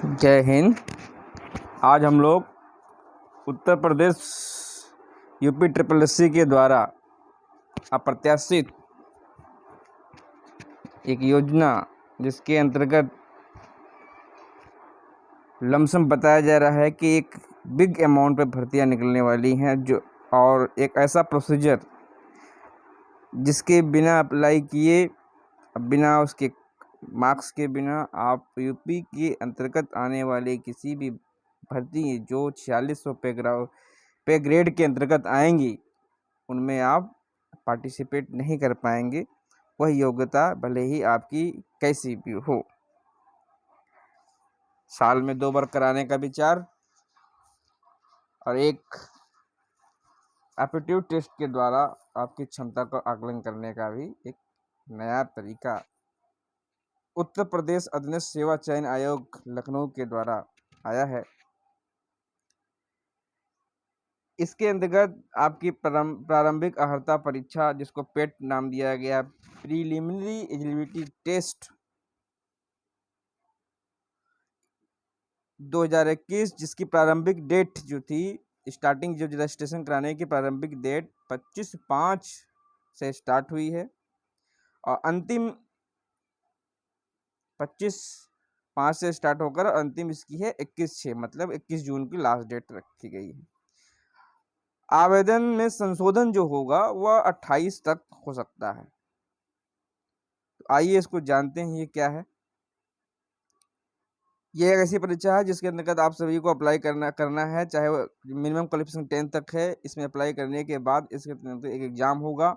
जय हिंद। आज हम लोग Uttar Pradesh UP triple SC के द्वारा अप्रत्याशित एक योजना जिसके अंतर्गत लमसम बताया जा रहा है कि एक बिग अमाउंट पे भर्तियां निकलने वाली हैं, जो और एक ऐसा प्रोसीजर जिसके बिना अप्लाई किए, बिना उसके मार्क्स के बिना आप यूपी के अंतर्गत आने वाले किसी भी भर्ती जो 4600 पे ग्रेड के अंतर्गत आएंगी उनमें आप पार्टिसिपेट नहीं कर पाएंगे। वह योग्यता भले ही आपकी कैसी भी हो। साल में 2 बार कराने का विचार और एक एप्टीट्यूड टेस्ट के द्वारा आपकी क्षमता का आकलन करने का भी एक नया तरीका उत्तर प्रदेश अधीनस्थ सेवा चयन आयोग लखनऊ के द्वारा आया है। इसके अंतर्गत आपकी प्रारंभिक अर्हता परीक्षा, जिसको पेट नाम दिया गया, प्रीलिमिनरी एलिजिबिलिटी टेस्ट 2021, जिसकी प्रारंभिक डेट जो थी, स्टार्टिंग जो रजिस्ट्रेशन कराने की प्रारंभिक डेट 25/5 से स्टार्ट हुई है और अंतिम 25/5 से स्टार्ट होकर अंतिम इसकी है 21/6, मतलब 21 जून की लास्ट डेट रखी गई है। आवेदन में संशोधन जो होगा वह 28 तक हो सकता है। तो आइए इसको जानते हैं ये क्या है। ये एक ऐसी परीक्षा है जिसके अंतर्गत आप सभी को अप्लाई करना है, चाहे वो मिनिमम क्वालिफिकेशन 10 तक है। इसमें अप्लाई करने के बाद इसके एक एग्ज़ाम होगा।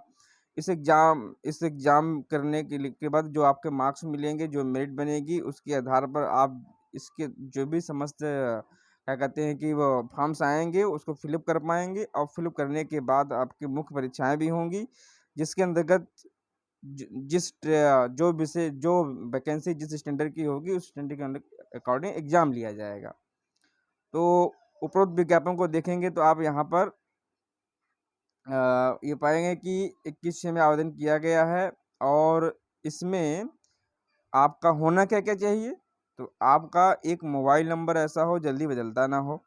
इस एग्ज़ाम करने के बाद जो आपके मार्क्स मिलेंगे, जो मेरिट बनेगी, उसके आधार पर आप इसके जो भी समस्त क्या कहते हैं कि वो फॉर्म्स आएंगे उसको फिलअप कर पाएंगे और फिलअप करने के बाद आपकी मुख्य परीक्षाएं भी होंगी, जिसके अंतर्गत जो विषय जो वैकेंसी जिस स्टैंडर्ड की होगी उस स्टैंडर्ड के अकॉर्डिंग एग्ज़ाम लिया जाएगा। तो उपरोक्त विज्ञापन को देखेंगे तो आप यहाँ पर ये पाएंगे कि 21 में आवेदन किया गया है और इसमें आपका होना क्या क्या चाहिए। तो आपका एक मोबाइल नंबर ऐसा हो जल्दी बदलता ना हो,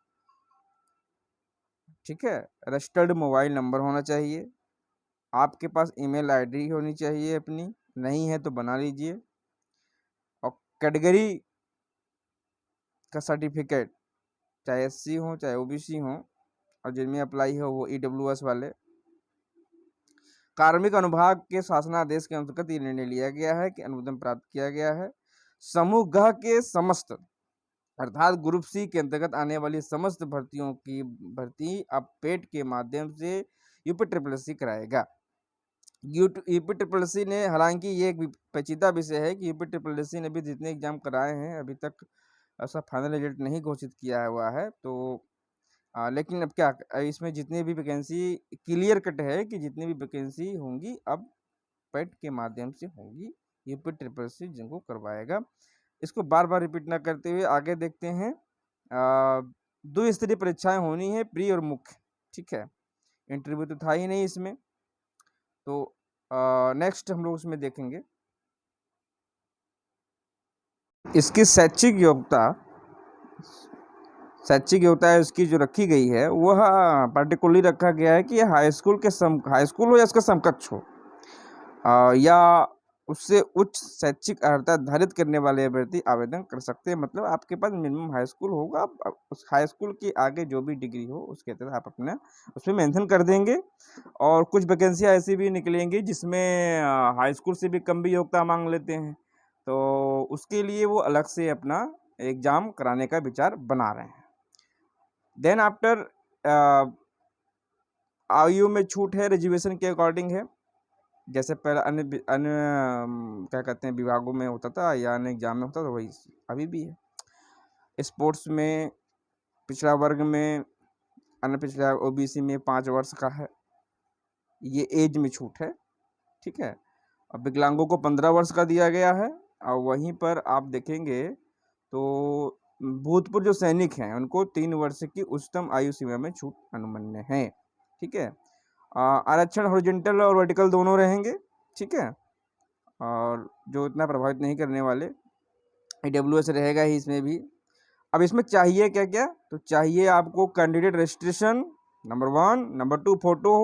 ठीक है। रजिस्टर्ड मोबाइल नंबर होना चाहिए। आपके पास ईमेल आईडी होनी चाहिए अपनी, नहीं है तो बना लीजिए। और कैटेगरी का सर्टिफिकेट, चाहे एससी हो चाहे ओबीसी हो, और जिनमें अप्लाई हो वो ईडब्ल्यूएस वाले। कार्मिक अनुभाग के शासनादेश के अंतर्गत ये निर्णय लिया गया है कि अनुमोदन प्राप्त किया गया है। समूह ग के समस्त अर्थात ग्रुप सी के अंतर्गत आने वाली समस्त भर्तियों की भर्ती अब पेट के माध्यम से यूपी ट्रिपल एससी कराएगा। यूपी ट्रिपल एससी ने, हालांकि ये एक पेचीदा विषय है कि यूपी ट्रिपल एससी ने भी जितने एग्जाम कराए हैं अभी तक ऐसा फाइनल रिजल्ट नहीं घोषित किया हुआ है। तो लेकिन अब क्या, इसमें जितनी भी वैकेंसी क्लियर कट है कि जितनी भी वैकेंसी होंगी अब पेट के माध्यम से होंगी। यूपी ट्रिपल एससी जिनको करवाएगा। इसको बार बार रिपीट ना करते हुए आगे देखते हैं। 2 स्तरीय परीक्षाएं होनी है, प्री और मुख्य, ठीक है। इंटरव्यू तो था ही नहीं इसमें। तो नेक्स्ट हम लोग उसमें देखेंगे इसकी शैक्षिक योग्यता है उसकी जो रखी गई है वह पर्टिकुलरली रखा गया है कि हाई स्कूल हो या इसका समकक्ष हो या उससे उच्च शैक्षिक अर्हता धारित करने वाले अभ्यर्थी आवेदन कर सकते हैं। मतलब आपके पास मिनिमम हाई स्कूल होगा, उस हाई स्कूल के आगे जो भी डिग्री हो उसके तहत आप अपना उसमें मेंशन कर देंगे। और कुछ वैकेंसियाँ ऐसी भी निकलेंगी जिसमें हाई स्कूल से भी कम भी योग्यता मांग लेते हैं, तो उसके लिए वो अलग से अपना एग्ज़ाम कराने का विचार बना रहे हैं। देन आफ्टर आयु में छूट है, रिजर्वेशन के अकॉर्डिंग है। जैसे पहले अन्य क्या कहते हैं विभागों में होता था या अन्य एग्जाम में होता था, वही अभी भी है। स्पोर्ट्स में, पिछड़ा वर्ग में, अन्य पिछड़ा ओबीसी में 5 वर्ष का है, ये एज में छूट है, ठीक है। और विकलांगों को 15 वर्ष का दिया गया है। और वहीं पर आप देखेंगे तो भूतपूर्व जो सैनिक हैं उनको 3 वर्ष की उच्चतम आयु सीमा में छूट अनुमन्य है, ठीक है। आरक्षण हॉरिजॉन्टल और वर्टिकल दोनों रहेंगे, ठीक है। और जो इतना प्रभावित नहीं करने वाले ईडब्ल्यूएस रहेगा ही इसमें भी। अब इसमें चाहिए क्या क्या, तो चाहिए आपको candidate registration number 1, number 2 photo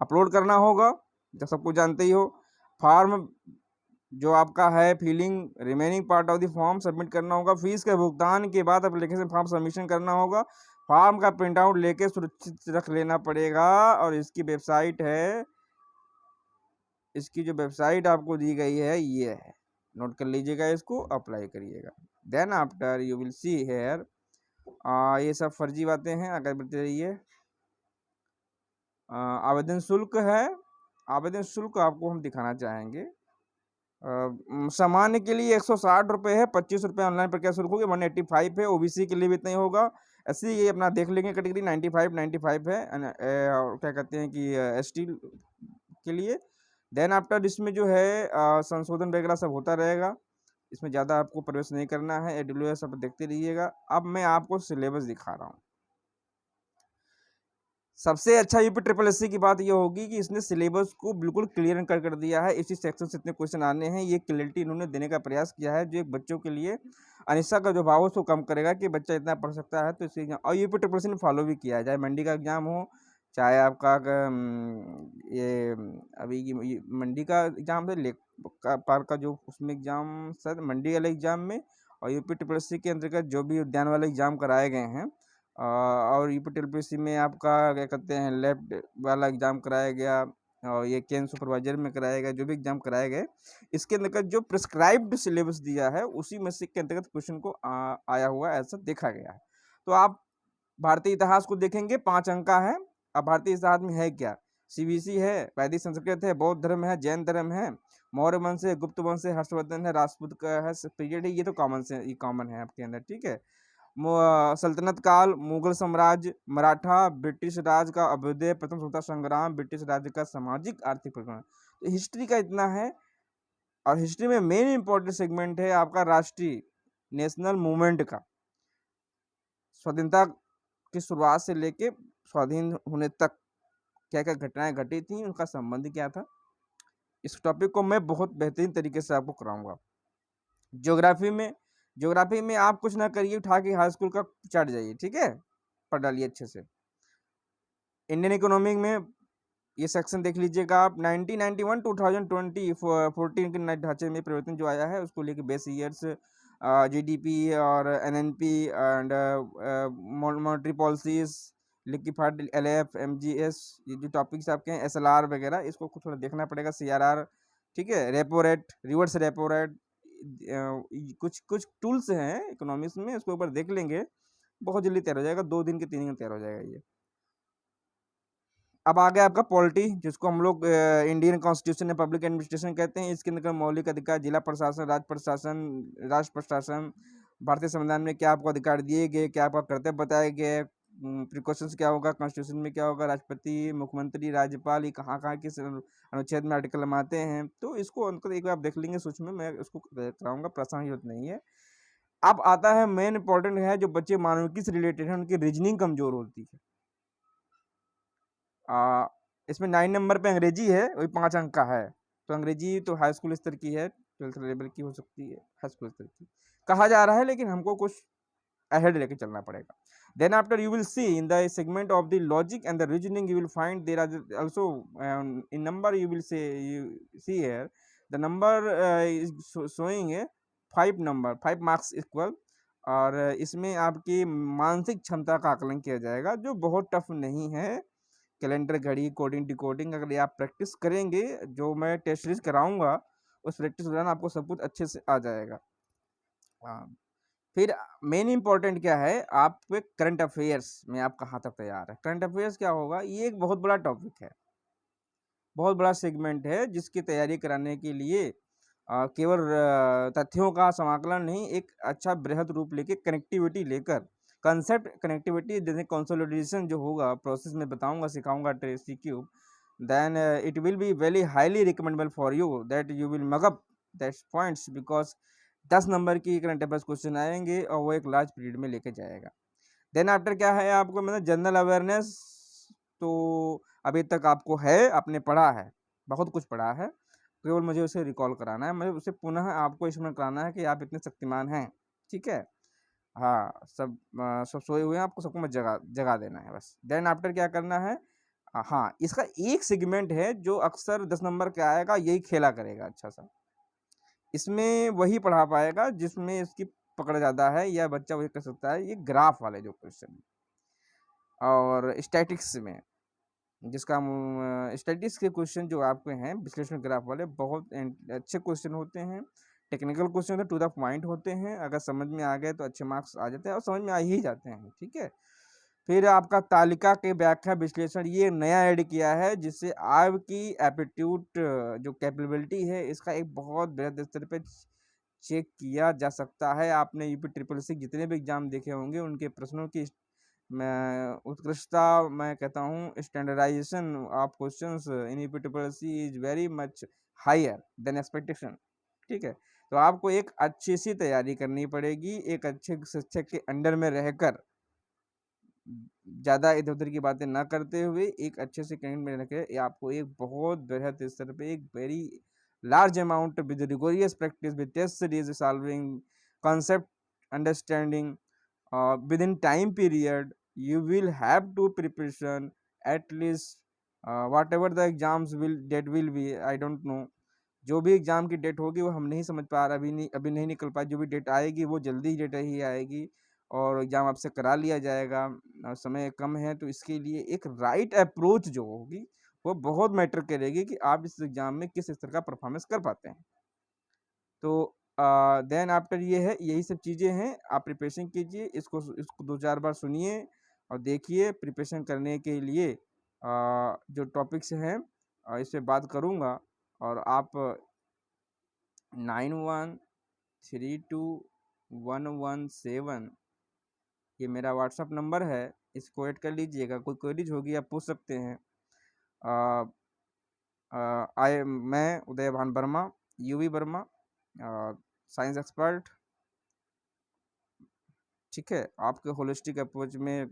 upload करना होगा, जब सबको जानते ही हो। फॉर्म जो आपका है filling remaining part of the form submit करना होगा। फीस के भुगतान के बाद एप्लीकेशन फॉर्म सबमिशन करना होगा। फॉर्म का प्रिंट आउट लेके सुरक्षित रख लेना पड़ेगा। और इसकी वेबसाइट है, इसकी जो वेबसाइट आपको दी गई है ये है, नोट कर लीजिएगा, इसको अप्लाई करिएगा। Then after you will see here, ये सब फर्जी बातें हैं, आगे बढ़ते रहिए। आवेदन शुल्क है, आवेदन शुल्क आपको हम दिखाना चाहेंगे। सामान्य के लिए 160 रुपये है, 25 रुपये ऑनलाइन प्रक्रिया शुल्क होगी, 185 है। ओबीसी के लिए भी इतना ही होगा। ऐसे ये अपना देख लेंगे कैटेगरी 95 है। और क्या कहते हैं कि एसटी के लिए। देन आफ्टर इसमें जो है संशोधन वगैरह सब होता रहेगा, इसमें ज़्यादा आपको प्रवेश नहीं करना है। एडब्ल्यूएस सब देखते रहिएगा। अब मैं आपको सिलेबस दिखा रहा हूँ। सबसे अच्छा यूपी ट्रिपल एससी की बात ये होगी कि इसने सिलेबस को बिल्कुल क्लियर कर दिया है। इसी सेक्शन से इतने क्वेश्चन आने हैं, ये क्लियरिटी इन्होंने देने का प्रयास किया है, जो एक बच्चों के लिए अनिश्चितता का जो भाव है उसको कम करेगा कि बच्चा इतना पढ़ सकता है। तो इसी और यूपी ट्रिपल एससी ने फॉलो भी किया है, चाहे मंडी का एग्जाम हो, चाहे आपका ये अभी ये मंडी का एग्जाम है, लेक पार का जो उसमें एग्जाम सर मंडी वाले एग्जाम में, और यूपी ट्रिपल एससी के अंतर्गत जो भी उद्यान वाले एग्जाम कराए गए हैं, और यूपी टीएलपीसी में आपका क्या कहते हैं लेफ्ट वाला एग्ज़ाम कराया गया, और ये केन सुपरवाइजर में कराया गया, जो भी एग्ज़ाम कराए गए, इसके अंतर्गत जो प्रिस्क्राइब्ड सिलेबस दिया है उसी में से के अंतर्गत क्वेश्चन को आया हुआ ऐसा देखा गया है। तो आप भारतीय इतिहास को देखेंगे, 5 अंक का है। अब भारतीय इतिहास में है क्या, सीबीसी है, वैदिक संस्कृत है, बौद्ध धर्म है, जैन धर्म है, मौर्य वंश है, गुप्त वंश है, हर्षवर्धन है, राजपूत का है पीरियड है, ये तो कॉमन से ये कॉमन है आपके अंदर, ठीक है। सल्तनत काल, मुगल साम्राज्य, मराठा, ब्रिटिश राज का अभ्युदय, प्रथम स्वतंत्रता संग्राम, ब्रिटिश राज्य का सामाजिक आर्थिक प्रकरण। तो हिस्ट्री का इतना है। और हिस्ट्री में मेन इंपॉर्टेंट सेगमेंट है आपका राष्ट्रीय नेशनल मूवमेंट का, स्वाधीनता की शुरुआत से लेके स्वाधीन होने तक क्या क्या घटनाएं घटी थी, उनका संबंध क्या था। इस टॉपिक को मैं बहुत बेहतरीन तरीके से आपको कराऊंगा। ज्योग्राफी में आप कुछ ना करिए, उठा के हाई स्कूल का चाट जाइए, ठीक है, पढ़ डालिए अच्छे से। इंडियन इकोनॉमिक में ये सेक्शन देख लीजिएगा आप, 1991 2020 14 के ढांचे में परिवर्तन जो आया है उसको लेके बेस ईयर्स, जीडीपी और NNP and monetary policies, liquefied LF MGS, ये जो टॉपिक्स आपके हैं, एसएलआर वगैरह, इसको थोड़ा देखना पड़ेगा, सीआरआर, ठीक है, repo rate, reverse repo rate, कुछ कुछ टूल्स हैं इकोनॉमिक्स में, उसके ऊपर देख लेंगे, बहुत जल्दी तैयार हो जाएगा, 2 दिन के 3 दिन में तैयार हो जाएगा ये। अब आ गया आपका पॉलिटी, जिसको हम लोग इंडियन कॉन्स्टिट्यूशन में पब्लिक एडमिनिस्ट्रेशन कहते हैं। इसके अंदर मौलिक अधिकार, जिला प्रशासन, राज्य प्रशासन, राष्ट्र प्रशासन, भारतीय संविधान में क्या आपको अधिकार दिए गए, क्या आपका कर्तव्य बताए गए, प्रिकॉशंस क्या होगा, कॉन्स्टिट्यूशन में क्या होगा, राष्ट्रपति, मुख्यमंत्री, राज्यपाल, ये कहाँ कहाँ किस अनुच्छेद में आर्टिकल हम आते हैं। तो इसको अंतर एक बार आप देख लेंगे सूक्ष्म में, मैं उसको कराऊंगा, प्रासंगिक जरूरत नहीं है। अब आता है मेन इंपॉर्टेंट है, जो बच्चे मानविकी से रिलेटेड है उनकी रीजनिंग कमजोर होती है। इसमें 9 नंबर पे अंग्रेजी है, वही 5 अंक का है। तो अंग्रेजी तो हाई स्कूल स्तर की है, 12th लेवल की हो सकती है, हाई स्कूल स्तर की कहा जा रहा है, लेकिन हमको कुछ अहेड लेके चलना पड़ेगा। Then after you will see in the segment of the logic and the reasoning, you will find there are also in number you will say, you see here the number is showing a 5 marks equal, और इसमें आपकी मानसिक क्षमता का आकलन किया जाएगा, जो बहुत टफ नहीं है। कैलेंडर, घड़ी, कोडिंग, डिकोडिंग, अगर ये आप प्रैक्टिस करेंगे, जो मैं टेस्ट सीरीज कराऊंगा उस प्रैक्टिस के दौरान आपको सब कुछ अच्छे से आ जाएगा। फिर मेन इंपॉर्टेंट क्या है, आप करंट अफेयर्स में आप कहाँ तक तैयार है। करंट अफेयर्स क्या होगा, ये एक बहुत बड़ा टॉपिक है, बहुत बड़ा सेगमेंट है, जिसकी तैयारी कराने के लिए केवल तथ्यों का समाकलन नहीं, एक अच्छा बृहद रूप लेके कनेक्टिविटी लेकर, कंसेप्ट कनेक्टिविटी, जैसे कंसोलिडेशन जो होगा प्रोसेस में बताऊंगा, सिखाऊंगा CQ, then it will be very highly recommendable for you that you will mug up that points, because 10 number की करंट अफेयर्स क्वेश्चन आएंगे और वो एक लार्ज पीरियड में लेके जाएगा। देन आफ्टर क्या है आपको, मतलब जनरल अवेयरनेस, तो अभी तक आपको है, आपने पढ़ा है, बहुत कुछ पढ़ा है, केवल मुझे उसे रिकॉल कराना है, मुझे उसे पुनः आपको स्मरण कराना है कि आप इतने शक्तिमान हैं, ठीक है। हाँ, सब सोए हुए हैं, आपको सबको मत जगा जगा देना है बस। देन आफ्टर क्या करना है, हाँ, इसका एक सेगमेंट है जो अक्सर 10 नंबर का आएगा, यही खेला करेगा अच्छा-सा। इसमें वही पढ़ा पाएगा जिसमें इसकी पकड़ ज़्यादा है, या बच्चा वही कर सकता है, ये ग्राफ वाले जो क्वेश्चन और स्टैटिक्स में जिसका स्टैटिक्स के क्वेश्चन जो आपके हैं विश्लेषण ग्राफ वाले बहुत अच्छे क्वेश्चन होते हैं, टेक्निकल क्वेश्चन होते हैं, टू द पॉइंट होते हैं, अगर समझ में आ गए तो अच्छे मार्क्स आ जाते हैं और समझ में आ ही जाते हैं, ठीक है। फिर आपका तालिका के व्याख्या विश्लेषण ये नया ऐड किया है, जिससे आपकी एप्टीट्यूड जो कैपेबिलिटी है इसका एक बहुत बृहद स्तर पे चेक किया जा सकता है। आपने यूपी ट्रिपल सी जितने भी एग्जाम देखे होंगे उनके प्रश्नों की मैं उत्कृष्टता, मैं कहता हूँ standardization of questions in UP triple C is very much higher than expectation, ठीक है। तो आपको एक अच्छी सी तैयारी करनी पड़ेगी, एक अच्छे शिक्षक के अंडर में रहकर ज़्यादा इधर-उधर की बातें ना करते हुए एक अच्छे से कहीं में रखे, ये आपको एक बहुत बृहद स्तर पे एक very large amount with rigorous practice with test series solving concept understanding within time period you will have to preparation at least whatever the exams will that will be I don't know, जो भी exam की date होगी वो हम नहीं समझ पा रहे, अभी नहीं निकल पाई, जो भी डेट आएगी वो जल्दी ही डेट ही आएगी और एग्जाम आपसे करा लिया जाएगा। समय कम है तो इसके लिए एक राइट अप्रोच जो होगी वो बहुत मैटर करेगी कि आप इस एग्जाम में किस स्तर का परफॉर्मेंस कर पाते हैं। तो देन आफ्टर ये है, यही सब चीज़ें हैं, आप प्रिपरेशन कीजिए, इसको 2-4 बार सुनिए और देखिए। प्रिपरेशन करने के लिए जो टॉपिक्स हैं इस पे बात करूँगा और आप 91321117 ये मेरा व्हाट्सअप नंबर है, इसको ऐड कर लीजिएगा। कोई क्वेरीज होगी आप पूछ सकते हैं। मैं उदय भान Verma, UV Verma, science expert, ठीक है। आपके होलिस्टिक अप्रोच में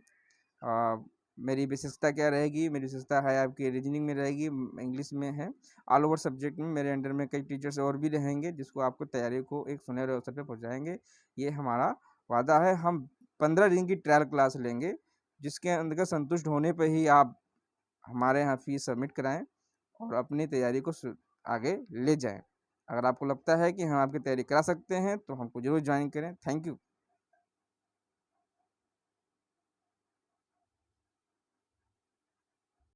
मेरी विशेषता क्या रहेगी, मेरी विशेषता है आपकी रीजनिंग में रहेगी, इंग्लिश में है, ऑल ओवर सब्जेक्ट में मेरे अंडर में कई टीचर्स और भी रहेंगे जिसको आपको तैयारी को एक सुनहरे अवसर पे पहुंचाएंगे। ये हमारा वादा है। हम 15 दिन की ट्रायल क्लास लेंगे जिसके अंतर्गत संतुष्ट होने पर ही आप हमारे यहाँ फीस सबमिट कराएं और अपनी तैयारी को आगे ले जाएं। अगर आपको लगता है कि हम आपकी तैयारी करा सकते हैं तो हमको जरूर ज्वाइन करें। Thank you.